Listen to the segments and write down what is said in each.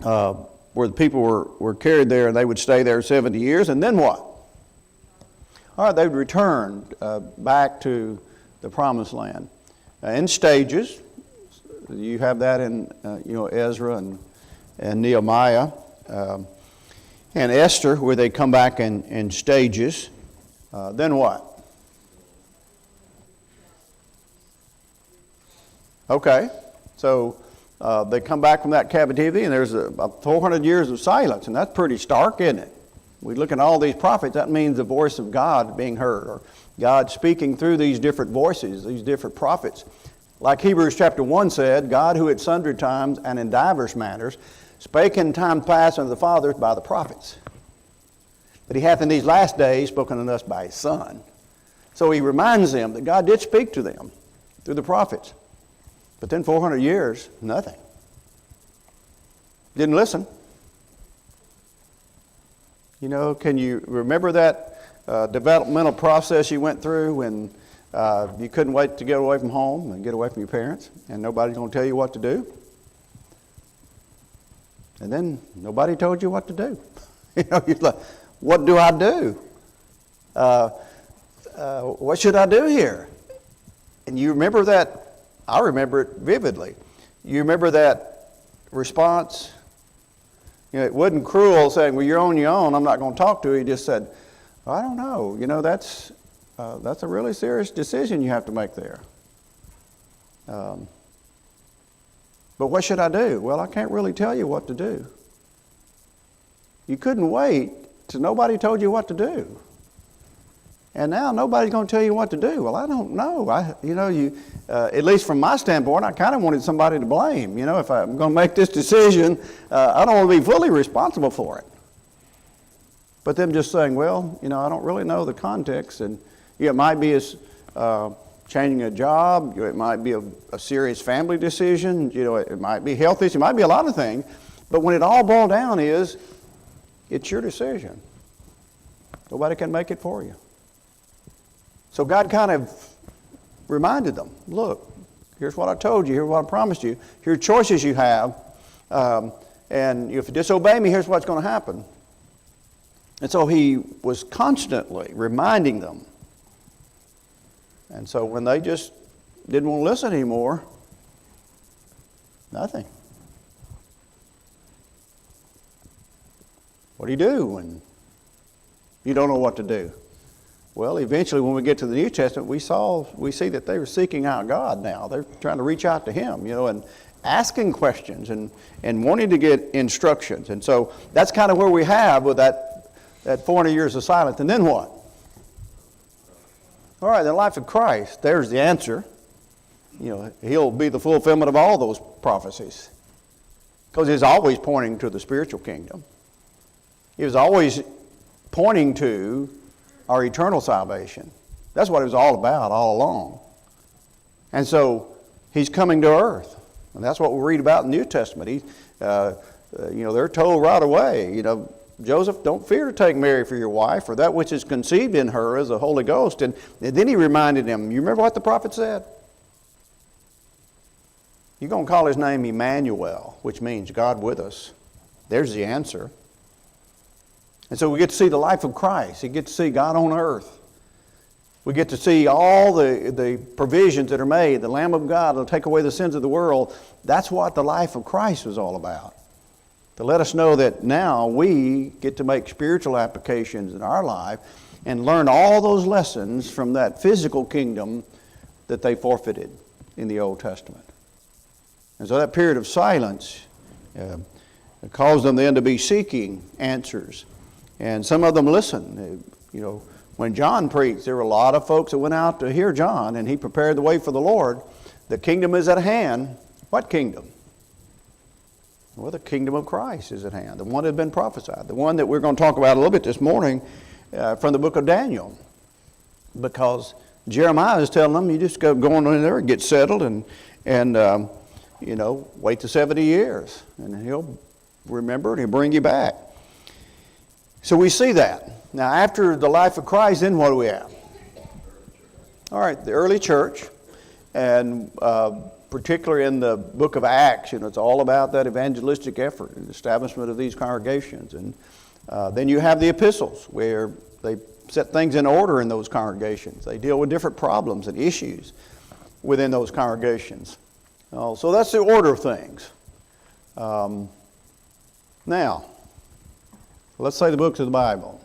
where the people were carried there, and they would stay there 70 years, and then what? All right, they would return back to the Promised Land in stages. You have that in Ezra and Nehemiah and Esther, where they come back in stages. Then what? Okay, so they come back from that captivity, and there's about 400 years of silence, and that's pretty stark, isn't it? We look at all these prophets, that means the voice of God being heard, or God speaking through these different voices, these different prophets. Like Hebrews chapter 1 said, God who at sundry times and in divers manners spake in time past unto the fathers by the prophets. But he hath in these last days spoken unto us by his Son. So he reminds them that God did speak to them through the prophets. But then 400 years, nothing. Didn't listen. You know, can you remember that developmental process you went through when you couldn't wait to get away from home and get away from your parents, and nobody's going to tell you what to do? And then nobody told you what to do. You know, you're like, what do I do? What should I do here? And you remember that. I remember it vividly. You remember that response? You know, it wasn't cruel saying, well, you're on your own, I'm not going to talk to you. He just said, I don't know. You know, that's a really serious decision you have to make there. But what should I do? Well, I can't really tell you what to do. You couldn't wait till nobody told you what to do. And now nobody's going to tell you what to do. Well, I don't know. At least from my standpoint, I kind of wanted somebody to blame. You know, if I'm going to make this decision, I don't want to be fully responsible for it. But them just saying, well, you know, I don't really know the context, and it might be as changing a job. It might be a serious family decision. You know, it might be health issue. It might be a lot of things. But when it all boils down is, it's your decision. Nobody can make it for you. So God kind of reminded them, look, here's what I told you, here's what I promised you, here's choices you have, and if you disobey me, here's what's going to happen. And so he was constantly reminding them. And so when they just didn't want to listen anymore, nothing. What do you do when you don't know what to do? Well, eventually when we get to the New Testament, we see that they were seeking out God now. They're trying to reach out to him, you know, and asking questions and wanting to get instructions. And so that's kind of where we have with that 400 years of silence. And then what? All right, the life of Christ, there's the answer. You know, he'll be the fulfillment of all those prophecies. Because he's always pointing to the spiritual kingdom. He was always pointing to our eternal salvation. That's what it was all about all along. And so he's coming to earth. And that's what we read about in the New Testament. They're told right away, you know, Joseph, don't fear to take Mary for your wife, for that which is conceived in her is the Holy Ghost. And then he reminded him, you remember what the prophet said? You're going to call his name Emmanuel, which means God with us. There's the answer. And so we get to see the life of Christ. We get to see God on earth. We get to see all the provisions that are made. The Lamb of God will take away the sins of the world. That's what the life of Christ was all about. To let us know that now we get to make spiritual applications in our life and learn all those lessons from that physical kingdom that they forfeited in the Old Testament. And so that period of silence caused them then to be seeking answers. And some of them listened. You know, when John preached, there were a lot of folks that went out to hear John, and he prepared the way for the Lord. The kingdom is at hand. What kingdom? Well, the kingdom of Christ is at hand, the one that had been prophesied, the one that we're going to talk about a little bit this morning from the book of Daniel. Because Jeremiah is telling them, you just go in there and get settled and wait the 70 years. And he'll remember and he'll bring you back. So we see that. Now, after the life of Christ, then what do we have? All right, the early church. And particularly in the book of Acts, it's all about that evangelistic effort and establishment of these congregations. And then you have the epistles, where they set things in order in those congregations. They deal with different problems and issues within those congregations. So that's the order of things. Now, let's say the books of the Bible.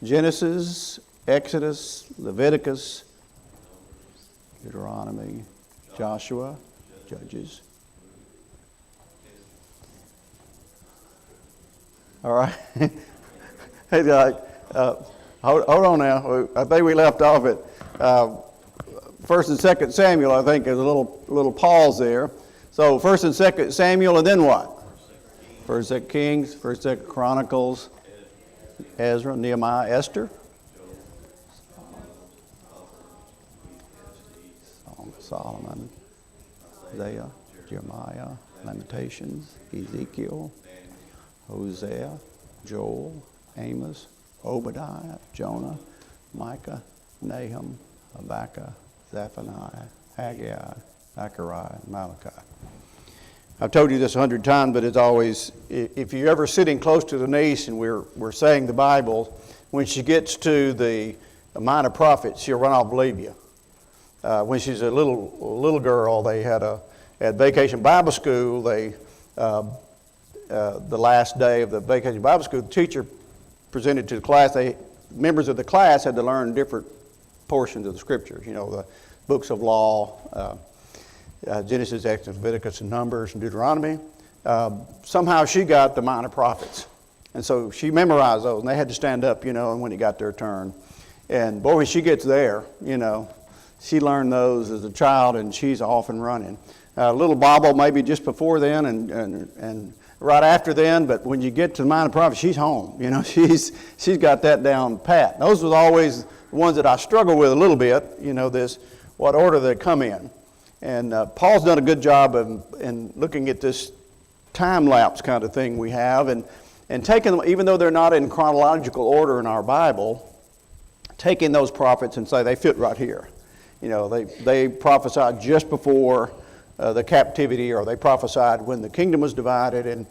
Genesis, Exodus, Leviticus, Deuteronomy, Joshua, Judges. All right. Hey, hold on now. I think we left off at 1st and 2nd Samuel. I think there's a little pause there. So 1st and 2nd Samuel, and then what? 1st and 2nd Kings, 1st and 2nd Chronicles, Ezra, Nehemiah, Esther. Song of Solomon, Isaiah, Jeremiah, Lamentations, Ezekiel, Hosea, Joel, Amos, Obadiah, Jonah, Micah, Nahum, Habakkuk, Zephaniah, Haggai, Zechariah, and Malachi. I've told you this 100 times, but it's always, if you're ever sitting close to Denise and we're saying the Bible, when she gets to the minor prophets, she'll run off and leave you. When she's a little girl, they had at Vacation Bible School, the last day of the Vacation Bible School, the teacher presented to the class. Members of the class had to learn different portions of the Scriptures. The books of law, Genesis, Exodus, Leviticus, and Numbers, and Deuteronomy. Somehow she got the minor prophets. And so she memorized those, and they had to stand up, and when it got their turn. And boy, when she gets there, she learned those as a child, and she's off and running. Little Bobble maybe just before then and right after then, but when you get to the minor prophets, she's home. She's got that down pat. Those were always the ones that I struggle with a little bit, what order they come in. And Paul's done a good job in looking at this time lapse kind of thing we have, and taking them, even though they're not in chronological order in our Bible, taking those prophets and say they fit right here. They prophesied just before the captivity, or they prophesied when the kingdom was divided, and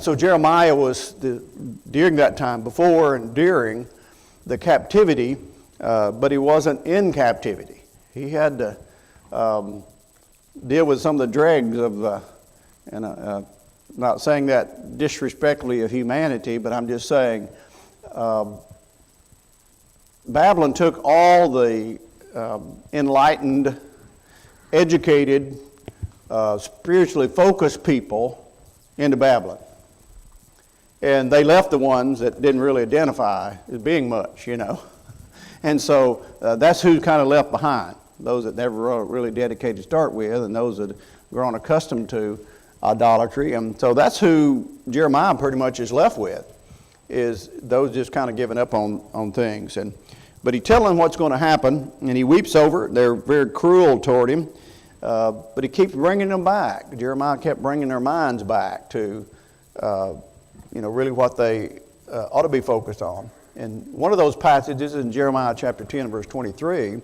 so Jeremiah was during that time, before and during the captivity, but he wasn't in captivity. He had to deal with some of the dregs of, not saying that disrespectfully of humanity, but I'm just saying Babylon took all the enlightened, educated, spiritually focused people into Babylon. And they left the ones that didn't really identify as being much, And so that's who's kind of left behind. Those that never really dedicated to start with, and those that have grown accustomed to idolatry. And so that's who Jeremiah pretty much is left with, is those just kind of giving up on things. But he's telling them what's going to happen, and he weeps over it. They're very cruel toward him, but he keeps bringing them back. Jeremiah kept bringing their minds back to, really what they ought to be focused on. And one of those passages is in Jeremiah chapter 10, verse 23,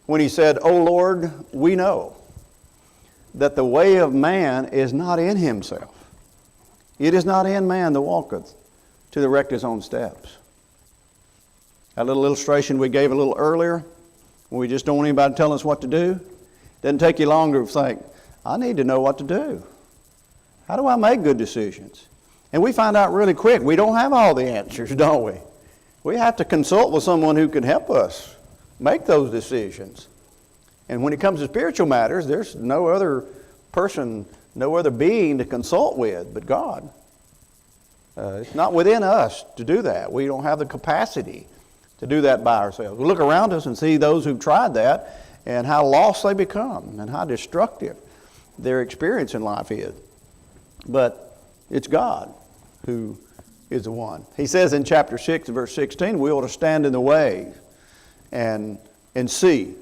when he said, "O Lord, we know that the way of man is not in himself. It is not in man that walketh to direct his own steps." That little illustration we gave a little earlier, when we just don't want anybody telling us what to do, doesn't take you long to think, I need to know what to do. How do I make good decisions? And we find out really quick, we don't have all the answers, don't we? We have to consult with someone who can help us make those decisions. And when it comes to spiritual matters, there's no other person, no other being to consult with but God. It's not within us to do that. We don't have the capacity to do that by ourselves. We look around us and see those who've tried that and how lost they become and how destructive their experience in life is. But it's God who is the one. He says in chapter 6, verse 16, we ought to stand in the way and see.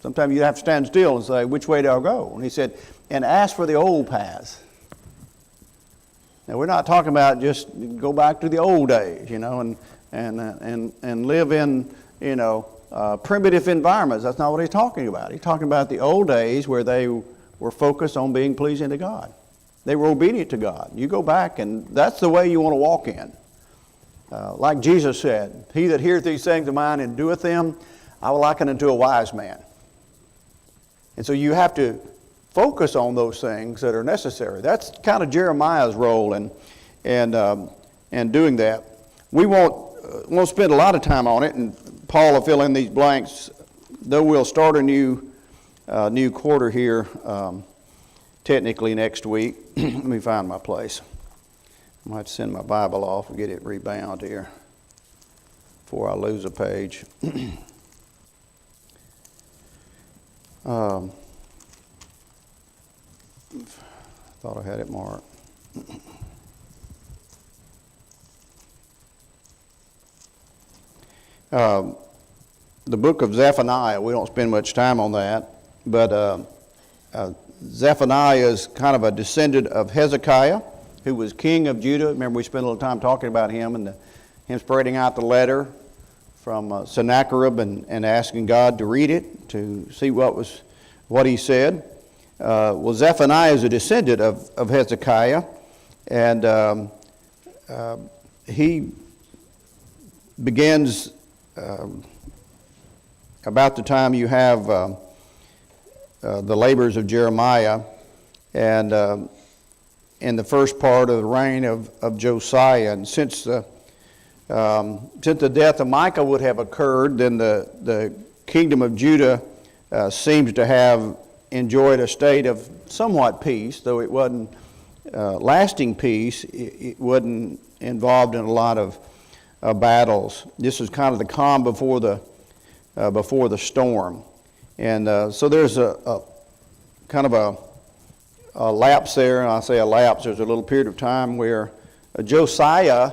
Sometimes you have to stand still and say, which way do I go? And he said, and ask for the old paths. Now, we're not talking about just go back to the old days, and live in, primitive environments. That's not what he's talking about. He's talking about the old days where they were focused on being pleasing to God. They were obedient to God. You go back, and that's the way you want to walk in. Like Jesus said, he that heareth these things of mine and doeth them, I will liken unto a wise man. And so you have to focus on those things that are necessary. That's kind of Jeremiah's role in doing that. We won't spend a lot of time on it, and Paul will fill in these blanks, though we'll start a new quarter here technically next week. Let me find my place. I might have to send my Bible off and get it rebound here before I lose a page. Thought I had it marked. The book of Zephaniah, we don't spend much time on that, but Zephaniah is kind of a descendant of Hezekiah, who was king of Judah. Remember, we spent a little time talking about him and him spreading out the letter from Sennacherib and asking God to read it to see what he said. Well, Zephaniah is a descendant of Hezekiah, and he begins about the time you have the labors of Jeremiah, and in the first part of the reign of Josiah. And since the death of Micah would have occurred, then the kingdom of Judah seems to have enjoyed a state of somewhat peace, though it wasn't lasting peace. It wasn't involved in a lot of battles. This is kind of the calm before the storm. And so there's a kind of a lapse there, and I say a lapse, there's a little period of time where Josiah,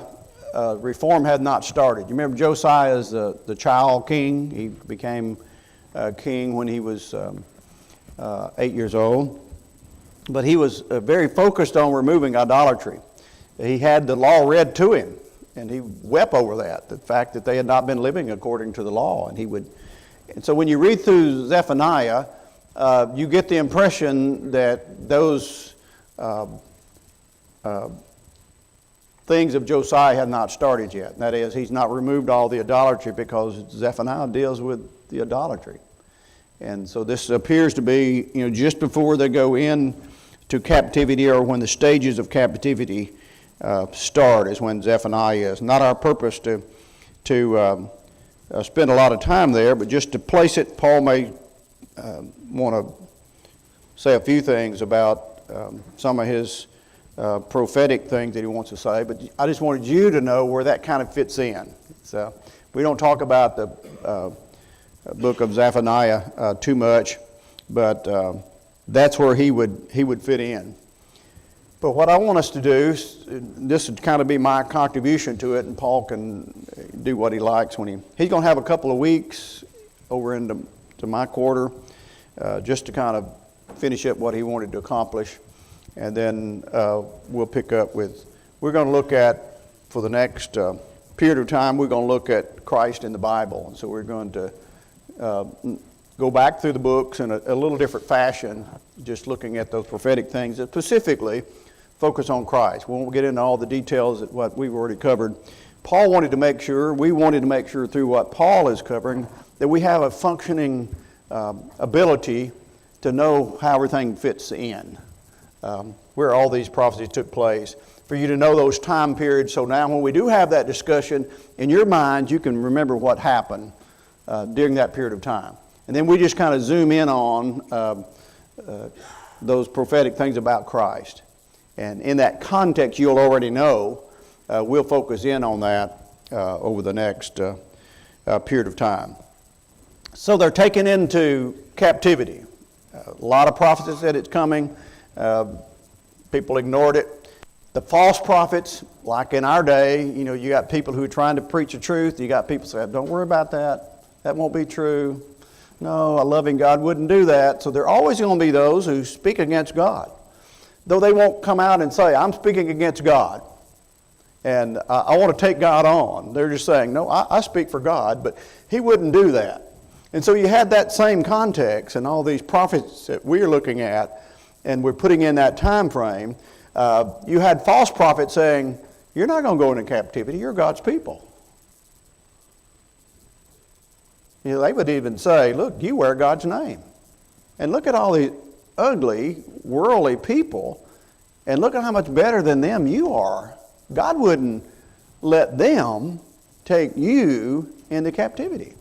reform had not started. You remember Josiah is the child king. He became king when he was 8 years old. But he was very focused on removing idolatry. He had the law read to him, and he wept over that, the fact that they had not been living according to the law. And so when you read through Zephaniah, you get the impression that those things of Josiah have not started yet. That is, he's not removed all the idolatry, because Zephaniah deals with the idolatry. And so this appears to be, just before they go in to captivity, or when the stages of captivity start, is when Zephaniah is. Not our purpose to spend a lot of time there, but just to place it. Paul may want to say a few things about some of his prophetic things that he wants to say, but I just wanted you to know where that kind of fits in. So we don't talk about the book of Zephaniah too much, but that's where he would fit in. But what I want us to do, this would kind of be my contribution to it, and Paul can do what he likes when he's going to have a couple of weeks over into my quarter, just to kind of finish up what he wanted to accomplish. And then we'll pick up with, we're going to look at, for the next period of time, we're going to look at Christ in the Bible. And so we're going to go back through the books in a little different fashion, just looking at those prophetic things that specifically focus on Christ. We won't get into all the details of what we've already covered. We wanted to make sure through what Paul is covering, that we have a functioning ability to know how everything fits in, where all these prophecies took place, for you to know those time periods. So now when we do have that discussion, in your mind, you can remember what happened during that period of time. And then we just kind of zoom in on those prophetic things about Christ. And in that context, you'll already know. We'll focus in on that over the next period of time. So they're taken into captivity. A lot of prophets said it's coming. People ignored it. The false prophets, like in our day, you got people who are trying to preach the truth. You got people saying, don't worry about that. That won't be true. No, a loving God wouldn't do that. So there are always going to be those who speak against God, though they won't come out and say, I'm speaking against God, and I want to take God on. They're just saying, no, I speak for God, but he wouldn't do that. And so you had that same context, and all these prophets that we're looking at and we're putting in that time frame, you had false prophets saying, you're not going to go into captivity, you're God's people. You know, they would even say, look, you wear God's name. And look at all the ugly, worldly people, and look at how much better than them you are. God wouldn't let them take you into captivity.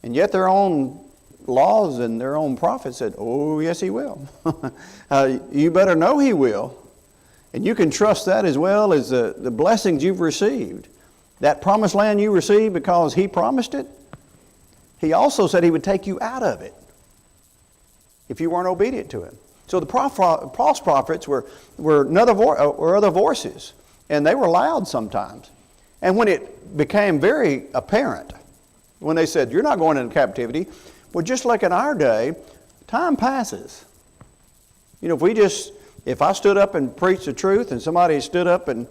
And yet their own laws and their own prophets said, oh, yes, He will. You better know He will. And you can trust that as well as the blessings you've received. That promised land you received because He promised it, He also said He would take you out of it if you weren't obedient to Him. So the false prophets were other voices, and they were loud sometimes. And when it became very apparent, when they said, you're not going into captivity, well, just like in our day, time passes. You know, if I stood up and preached the truth and somebody stood up and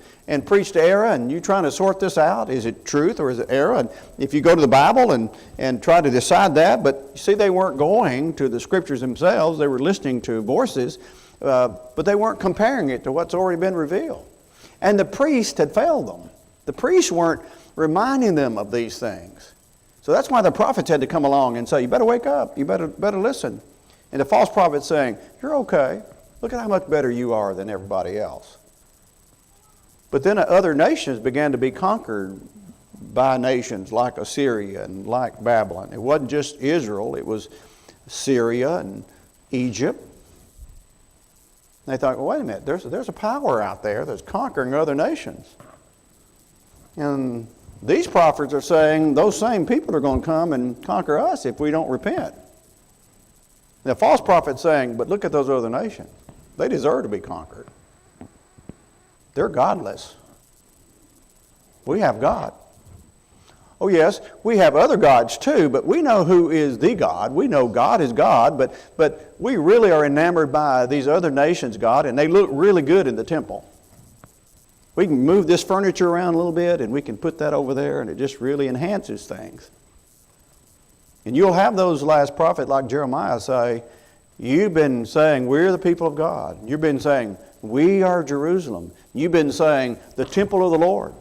preached error, and you trying to sort this out, is it truth or is it error? And if you go to the Bible and try to decide that, but see, they weren't going to the Scriptures themselves, they were listening to voices, but they weren't comparing it to what's already been revealed. And the priest had failed them. The priests weren't reminding them of these things. So that's why the prophets had to come along and say, you better wake up, you better listen. And the false prophet saying, you're okay. Look at how much better you are than everybody else. But then other nations began to be conquered by nations like Assyria and like Babylon. It wasn't just Israel, it was Syria and Egypt. And they thought, well, wait a minute, there's a power out there that's conquering other nations. And these prophets are saying those same people are going to come and conquer us if we don't repent. The false prophet's saying, but look at those other nations. They deserve to be conquered. They're godless. We have God. Oh yes, we have other gods too, but we know who is the God. We know God is God, but we really are enamored by these other nations' God, and they look really good in the temple. We can move this furniture around a little bit, and we can put that over there, and it just really enhances things. And you'll have those last prophets like Jeremiah say, you've been saying we're the people of God. You've been saying we are Jerusalem. You've been saying the temple of the Lord.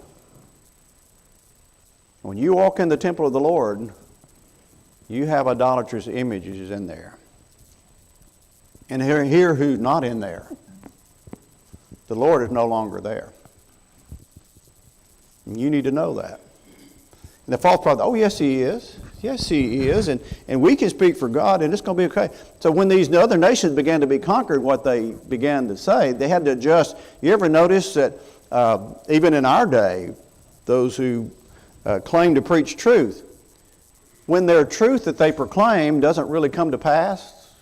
When you walk in the temple of the Lord, you have idolatrous images in there. And here who's not in there. The Lord is no longer there. And you need to know that. And the false prophet, oh yes He is. Yes He is. And we can speak for God and it's going to be okay. So when these other nations began to be conquered, what they began to say, they had to adjust. You ever notice that even in our day, those who claim to preach truth, when their truth that they proclaim doesn't really come to pass,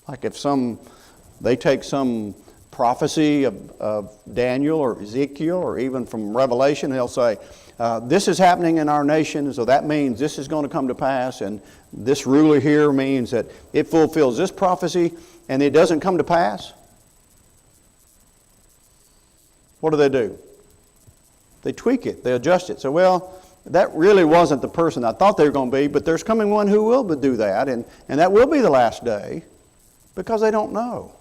like if they take some prophecy of Daniel or Ezekiel or even from Revelation, they'll say, this is happening in our nation, so that means this is going to come to pass, and this ruler here means that it fulfills this prophecy, and it doesn't come to pass. What do? They tweak it, they adjust it. So, well, that really wasn't the person I thought they were going to be, but there's coming one who will do that, and that will be the last day, because they don't know.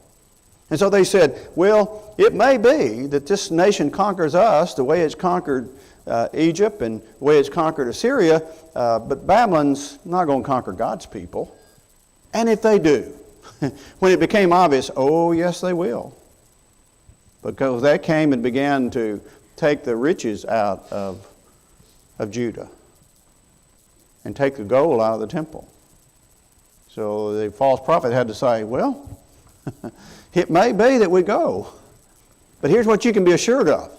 And so they said, well, it may be that this nation conquers us the way it's conquered Egypt and the way it's conquered Assyria, but Babylon's not going to conquer God's people. And if they do, when it became obvious, oh yes they will. Because they came and began to take the riches out of Judah and take the gold out of the temple. So the false prophet had to say, well, it may be that we go, but here's what you can be assured of.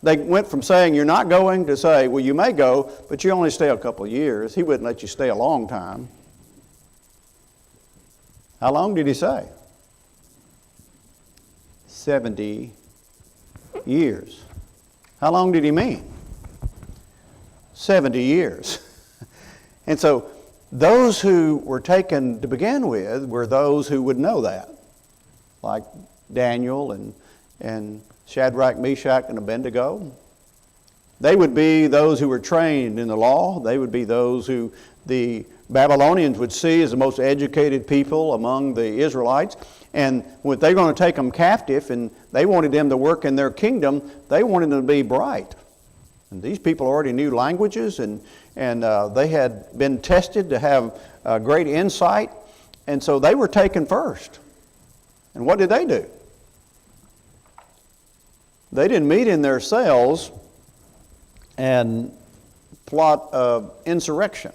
They went from saying you're not going to say, well, you may go, but you only stay a couple of years. He wouldn't let you stay a long time. How long did He say? 70 years. How long did He mean? 70 years. And so those who were taken to begin with were those who would know that, like Daniel and Shadrach, Meshach, and Abednego. They would be those who were trained in the law. They would be those who the Babylonians would see as the most educated people among the Israelites. And when they're going to take them captive and they wanted them to work in their kingdom, they wanted them to be bright. And these people already knew languages and they had been tested to have great insight. And so they were taken first. And what did they do? They didn't meet in their cells and plot insurrection.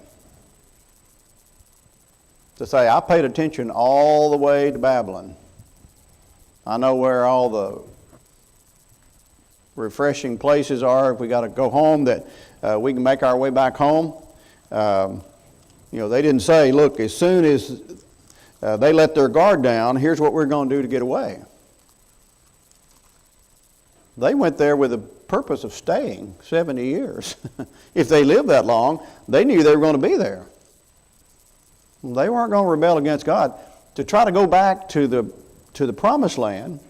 To say, I paid attention all the way to Babylon. I know where all the refreshing places are. If we got to go home, that we can make our way back home. They didn't say, look, as soon as they let their guard down, here's what we're going to do to get away. They went there with the purpose of staying 70 years. If they lived that long, they knew they were going to be there. They weren't going to rebel against God. To try to go back to the promised land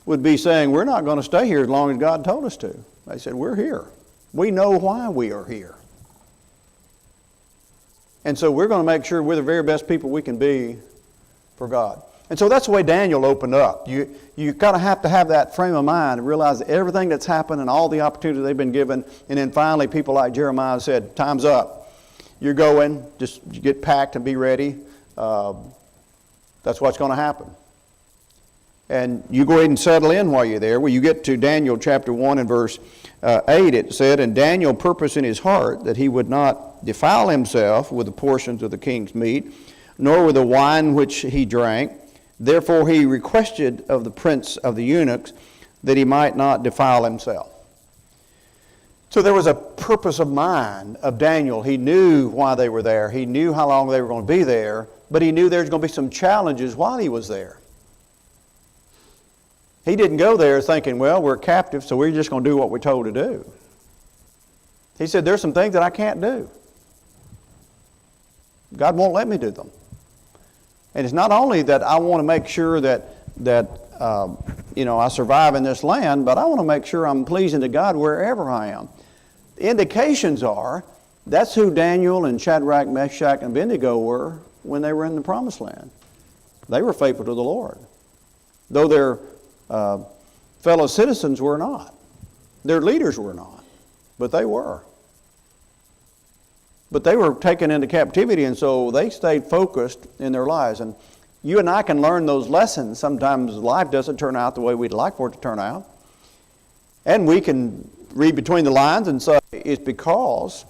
would be saying, we're not going to stay here as long as God told us to. They said, we're here. We know why we are here. And so we're going to make sure we're the very best people we can be for God. And so that's the way Daniel opened up. You kind of have to have that frame of mind and realize that everything that's happened and all the opportunities they've been given. And then finally people like Jeremiah said, time's up. You're going, just get packed and be ready. That's what's going to happen. And you go ahead and settle in while you're there. When you get to Daniel chapter 1 and verse 8, it said, and Daniel purposed in his heart that he would not defile himself with the portions of the king's meat, nor with the wine which he drank. Therefore he requested of the prince of the eunuchs that he might not defile himself. So there was a purpose of mind of Daniel. He knew why they were there. He knew how long they were going to be there, but he knew there was going to be some challenges while he was there. He didn't go there thinking, well, we're captive, so we're just going to do what we're told to do. He said, there's some things that I can't do. God won't let me do them. And it's not only that I want to make sure that I survive in this land, but I want to make sure I'm pleasing to God wherever I am. The indications are that's who Daniel and Shadrach, Meshach, and Abednego were when they were in the Promised Land. They were faithful to the Lord, though their fellow citizens were not. Their leaders were not, but they were. But they were taken into captivity, and so they stayed focused in their lives. And you and I can learn those lessons. Sometimes life doesn't turn out the way we'd like for it to turn out. And we can read between the lines and say it's because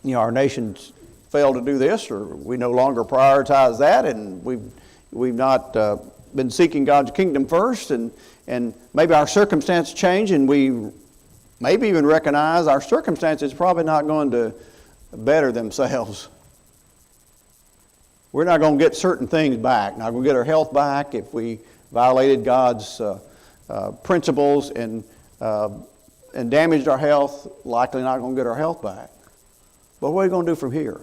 our nation's failed to do this, or we no longer prioritize that, and we've not been seeking God's kingdom first, and maybe our circumstances change, and we maybe even recognize our circumstances probably not going to better themselves. We're not going to get certain things back. Not going to get our health back if we violated God's principles and damaged our health. Likely not going to get our health back. But what are we going to do from here?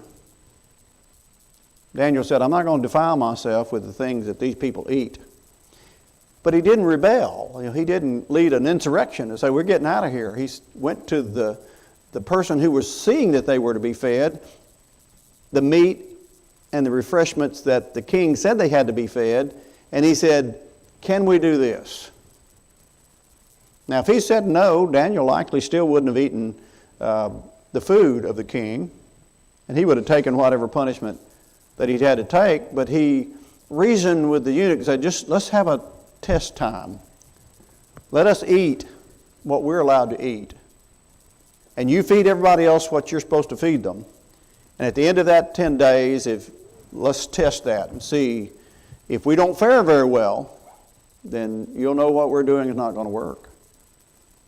Daniel said, I'm not going to defile myself with the things that these people eat. But he didn't rebel. He didn't lead an insurrection and say, we're getting out of here. He went to the person who was seeing that they were to be fed, the meat and the refreshments that the king said they had to be fed, and he said, can we do this? Now, if he said no, Daniel likely still wouldn't have eaten the food of the king, and he would have taken whatever punishment that he'd had to take, but he reasoned with the eunuch and said, just let's have a test time. Let us eat what we're allowed to eat. And you feed everybody else what you're supposed to feed them. And at the end of that 10 days, let's test that and see if we don't fare very well, then you'll know what we're doing is not going to work.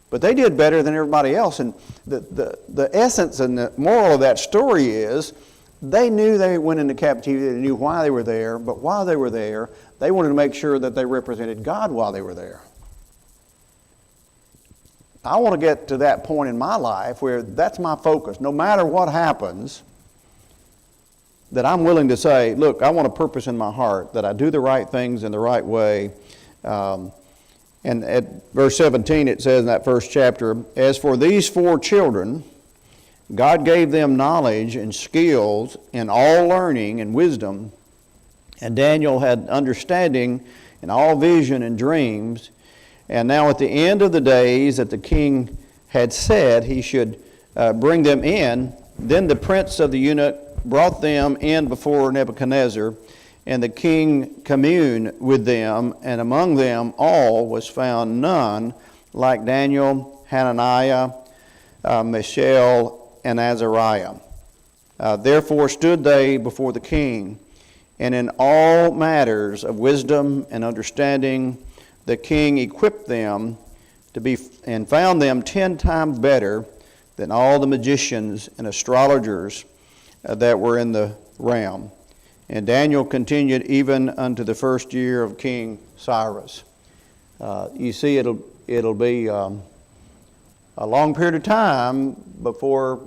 But they did better than everybody else. And the essence and the moral of that story is they knew they went into captivity. They knew why they were there. But while they were there, they wanted to make sure that they represented God while they were there. I want to get to that point in my life where that's my focus. No matter what happens, that I'm willing to say, look, I want a purpose in my heart, that I do the right things in the right way. And at verse 17 it says in that first chapter, as for these 4 children, God gave them knowledge and skills in all learning and wisdom, and Daniel had understanding in all vision and dreams. And now at the end of the days that the king had said he should bring them in, then the prince of the eunuch brought them in before Nebuchadnezzar, and the king communed with them, and among them all was found none like Daniel, Hananiah, Mishael, and Azariah. Therefore stood they before the king, and in all matters of wisdom and understanding the king equipped them to be, and found them 10 times better than all the magicians and astrologers that were in the realm. And Daniel continued even unto the first year of King Cyrus. You see, it'll be a long period of time before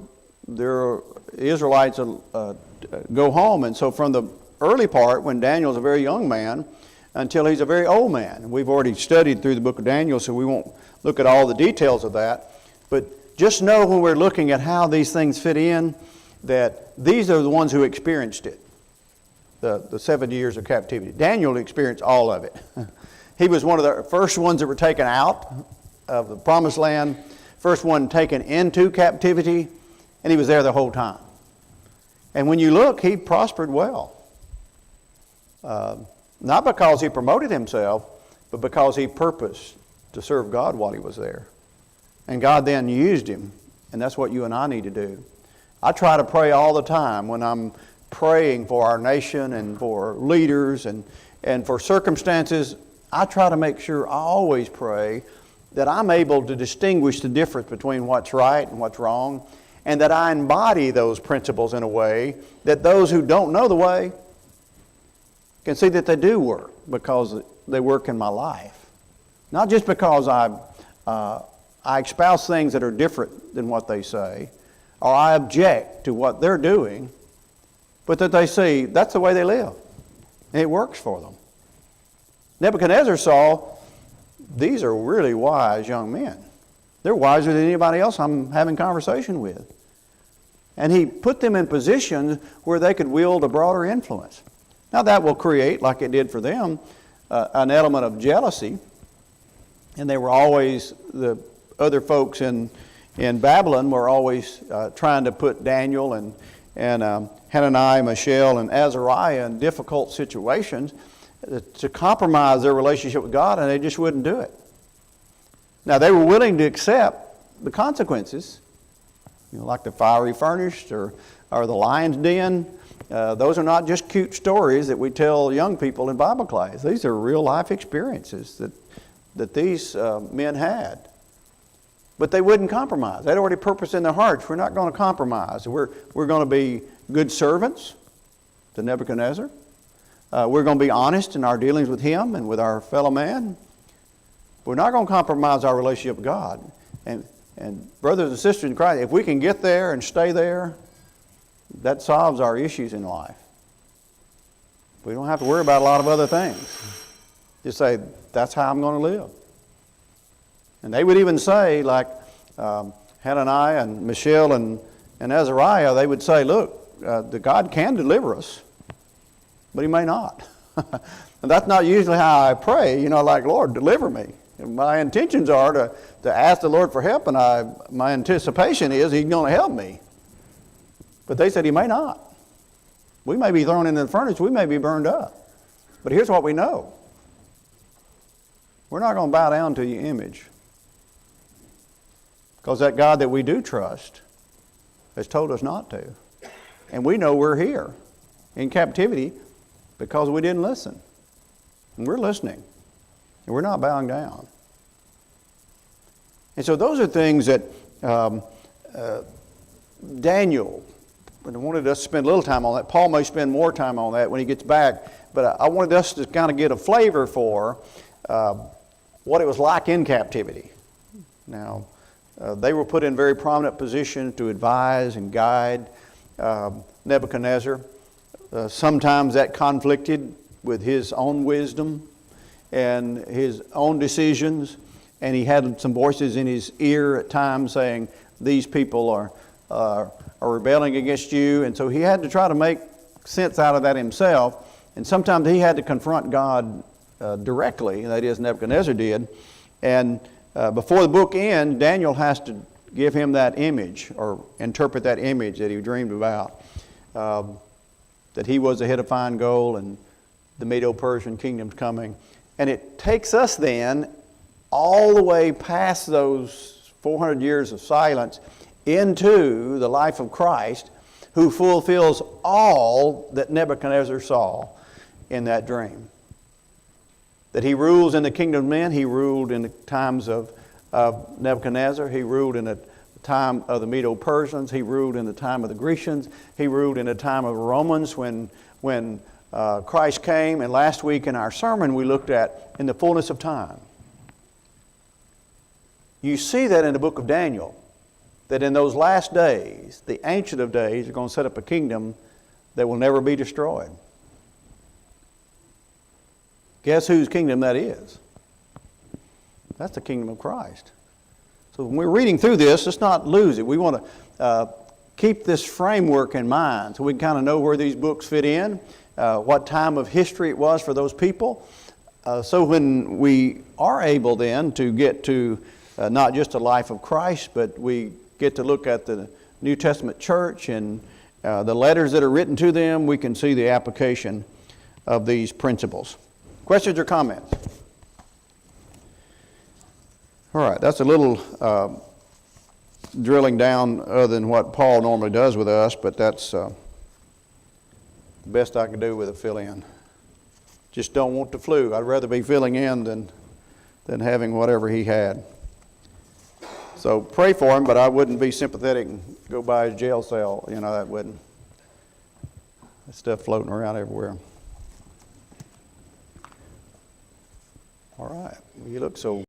the Israelites go home. And so from the early part, when Daniel's a very young man, until he's a very old man. We've already studied through the book of Daniel, so we won't look at all the details of that. But just know when we're looking at how these things fit in, that these are the ones who experienced it, the 70 years of captivity. Daniel experienced all of it. He was one of the first ones that were taken out of the promised land, first one taken into captivity, and he was there the whole time. And when you look, he prospered well. Not because he promoted himself, but because he purposed to serve God while he was there. And God then used him, and that's what you and I need to do. I try to pray all the time when I'm praying for our nation and for leaders and for circumstances. I try to make sure I always pray that I'm able to distinguish the difference between what's right and what's wrong, and that I embody those principles in a way that those who don't know the way can see that they do work, because they work in my life. Not just because I espouse things that are different than what they say, or I object to what they're doing, but that they see that's the way they live, and it works for them. Nebuchadnezzar saw these are really wise young men. They're wiser than anybody else I'm having conversation with. And he put them in positions where they could wield a broader influence. Now that will create, like it did for them, an element of jealousy. And they were always, the other folks in Babylon were always trying to put Daniel and Hananiah, Mishael, and Azariah in difficult situations to compromise their relationship with God, and they just wouldn't do it. Now they were willing to accept the consequences, like the fiery furnace or the lion's den. Those are not just cute stories that we tell young people in Bible class. These are real life experiences that these men had. But they wouldn't compromise. They'd already purposed in their hearts, we're not going to compromise. We're going to be good servants to Nebuchadnezzar. We're going to be honest in our dealings with him and with our fellow man. We're not going to compromise our relationship with God. And brothers and sisters in Christ, if we can get there and stay there, that solves our issues in life. We don't have to worry about a lot of other things. Just say, that's how I'm going to live. And they would even say, like Hananiah and Mishael and Azariah, they would say, look, the God can deliver us, but he may not. And that's not usually how I pray, like, Lord, deliver me. And my intentions are to ask the Lord for help, and my anticipation is he's going to help me. But they said he may not. We may be thrown into the furnace, we may be burned up. But here's what we know. We're not going to bow down to the image. Because that God that we do trust has told us not to. And we know we're here in captivity because we didn't listen. And we're listening. And we're not bowing down. And so those are things that Daniel, I wanted us to spend a little time on that. Paul may spend more time on that when he gets back. But I wanted us to kind of get a flavor for what it was like in captivity. Now, they were put in very prominent positions to advise and guide Nebuchadnezzar. Sometimes that conflicted with his own wisdom and his own decisions. And he had some voices in his ear at times saying, these people are rebelling against you. And so he had to try to make sense out of that himself. And sometimes he had to confront God directly, that is, Nebuchadnezzar did. And before the book ends, Daniel has to give him that image or interpret that image that he dreamed about. That he was the head of fine gold and the Medo-Persian kingdom's coming. And it takes us then all the way past those 400 years of silence into the life of Christ, who fulfills all that Nebuchadnezzar saw in that dream. That he rules in the kingdom of men, he ruled in the times of Nebuchadnezzar, he ruled in the time of the Medo-Persians, he ruled in the time of the Grecians, he ruled in the time of the Romans when Christ came. And last week in our sermon we looked at in the fullness of time. You see that in the book of Daniel, that in those last days, the Ancient of Days are going to set up a kingdom that will never be destroyed. Guess whose kingdom that is? That's the kingdom of Christ. So when we're reading through this, let's not lose it. We want to keep this framework in mind so we can kind of know where these books fit in, what time of history it was for those people. So when we are able then to get to not just the life of Christ, but we get to look at the New Testament church and the letters that are written to them, we can see the application of these principles. Questions or comments? All right, that's a little drilling down other than what Paul normally does with us, but that's the best I can do with a fill-in. Just don't want the flu. I'd rather be filling in than having whatever he had. So pray for him, but I wouldn't be sympathetic and go by his jail cell. You know, that wouldn't. That stuff floating around everywhere. All right. Well, you look so